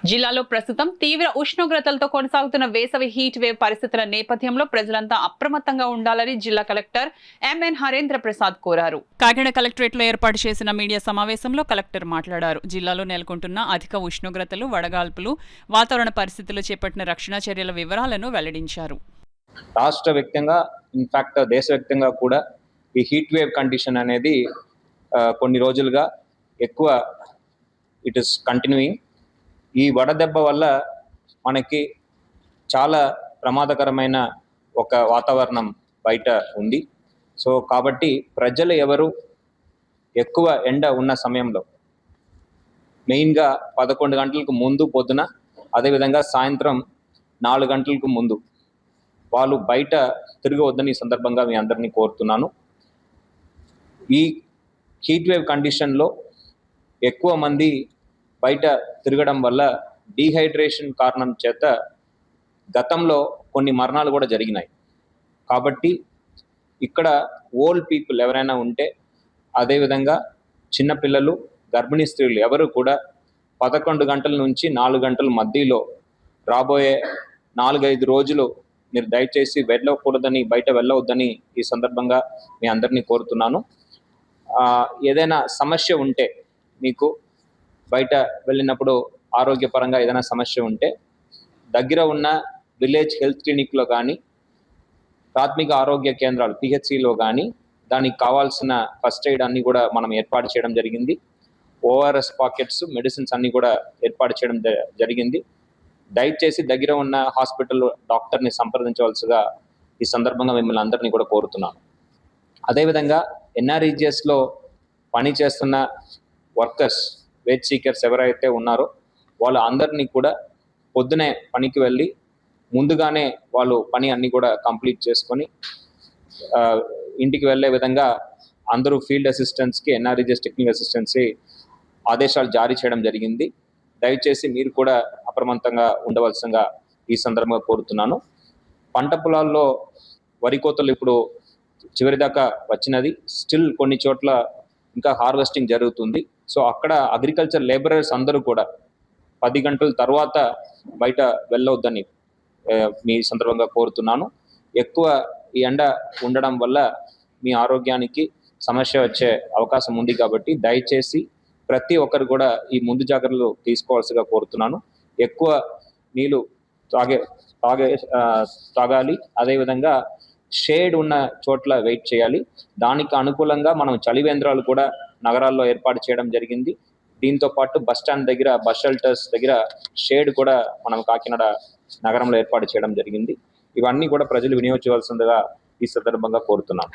జిల్లాలో ప్రస్తుతం తీవ్ర ఉష్ణోగ్రతలతో కొనసాగుతున్న వేసవి హీట్ వేవ్ పరిస్థితుల నేపథ్యంలో ప్రజలంతా అప్రమత్తంగా ఉండాలని జిల్లా కలెక్టర్ ఎంఎన్ హరేంద్ర ప్రసాద్ కోరారు. కాకినాడ కలెక్టరేట్లో ఏర్పాటు చేసిన మీడియా సమావేశంలో కలెక్టర్ మాట్లాడారు. జిల్లాలో నెలకొంటున్న అధిక ఉష్ణోగ్రతలు, వడగాల్పులు, వాతావరణ పరిస్థితుల్లో చేపట్టిన రక్షణ చర్యల వివరాలను వెల్లడించారు. రాష్ట్ర వ్యాప్తంగా ఇన్ఫాక్ట్ దేశవ్యాప్తంగా కూడా ఈ హీట్ వేవ్ కండిషన్ అనేది కొన్ని రోజులుగా ఎక్కువ ఇట్ ఇస్ కంటిన్యూయింగ్. ఈ వడదెబ్బ వల్ల మనకి చాలా ప్రమాదకరమైన ఒక వాతావరణం బయట ఉంది. సో కాబట్టి ప్రజలు ఎవరు ఎక్కువ ఎండ ఉన్న సమయంలో మెయిన్గా 11 గంటలకు ముందు పొద్దున, అదేవిధంగా సాయంత్రం 4 గంటలకు ముందు వాళ్ళు బయట తిరగవద్దని ఈ సందర్భంగా మీ అందరినీ కోరుతున్నాను. ఈ హీట్ వేవ్ కండిషన్లో ఎక్కువ మంది బయట తిరగడం వల్ల డీహైడ్రేషన్ కారణం చేత గతంలో కొన్ని మరణాలు కూడా జరిగినాయి. కాబట్టి ఇక్కడ ఓల్డ్ పీపుల్ ఎవరైనా ఉంటే, అదేవిధంగా చిన్నపిల్లలు, గర్భిణీ స్త్రీలు ఎవరు కూడా 11 గంటల నుంచి 4 గంటల మధ్యలో రాబోయే 4-5 రోజులు మీరు దయచేసి వెళ్ళకూడదని, బయట వెళ్ళవద్దని ఈ సందర్భంగా మీ అందరినీ కోరుతున్నాను. ఏదైనా సమస్య ఉంటే, మీకు బయట వెళ్ళినప్పుడు ఆరోగ్యపరంగా ఏదైనా సమస్య ఉంటే దగ్గర ఉన్న విలేజ్ హెల్త్ క్లినిక్లో కానీ, ప్రాథమిక ఆరోగ్య కేంద్రాలు పిహెచ్సిలో కానీ దానికి కావాల్సిన ఫస్ట్ ఎయిడ్ అన్నీ కూడా మనం ఏర్పాటు చేయడం జరిగింది. ఓఆర్ఎస్ పాకెట్స్, మెడిసిన్స్ అన్నీ కూడా ఏర్పాటు చేయడం జరిగింది. దయచేసి దగ్గర ఉన్న హాస్పిటల్ డాక్టర్ని సంప్రదించవలసిగా ఈ సందర్భంగా మిమ్మల్ని అందరినీ కూడా కోరుతున్నాను. అదేవిధంగా ఎన్ఆర్ఈజిఎస్లో పనిచేస్తున్న వర్కర్స్, వేజ్ సీకర్స్ ఎవరైతే ఉన్నారో వాళ్ళ అందరినీ కూడా పొద్దునే పనికి వెళ్ళి ముందుగానే వాళ్ళు పని అన్నీ కూడా కంప్లీట్ చేసుకొని ఇంటికి వెళ్ళే విధంగా అందరూ ఫీల్డ్ అసిస్టెంట్స్కి, ఎన్ఆర్ఈజిఎస్ టెక్నికల్ అసిస్టెంట్స్కి ఆదేశాలు జారీ చేయడం జరిగింది. దయచేసి మీరు కూడా అప్రమత్తంగా ఉండవలసిందిగా ఈ సందర్భంగా కోరుతున్నాను. పంట పొలాల్లో వరి కోతలు ఇప్పుడు చివరి దాకా వచ్చినది. స్టిల్ కొన్ని చోట్ల ఇంకా హార్వెస్టింగ్ జరుగుతుంది. సో అక్కడ అగ్రికల్చర్ లేబరర్స్ అందరూ కూడా 10 గంటల తర్వాత బయట వెళ్ళవద్దని మీ సందర్భంగా కోరుతున్నాను. ఎక్కువ ఈ ఎండ ఉండడం వల్ల మీ ఆరోగ్యానికి సమస్య వచ్చే అవకాశం ఉంది. కాబట్టి దయచేసి ప్రతి ఒక్కరు కూడా ఈ ముందు జాగ్రత్తలు తీసుకోవాల్సిగా కోరుతున్నాను. ఎక్కువ నీళ్ళు తాగాలి. అదేవిధంగా షేడ్ ఉన్న చోట్ల వెయిట్ చేయాలి. దానికి అనుకూలంగా మనం చలివేంద్రాలు కూడా నగరాల్లో ఏర్పాటు చేయడం జరిగింది. దీంతో పాటు బస్ స్టాండ్ దగ్గర, బస్ షెల్టర్స్ దగ్గర షేడ్ కూడా మనం కాకినాడ నగరంలో ఏర్పాటు చేయడం జరిగింది. ఇవన్నీ కూడా ప్రజలు వినియోగించవలసిందిగా ఈ సందర్భంగా కోరుతున్నాను.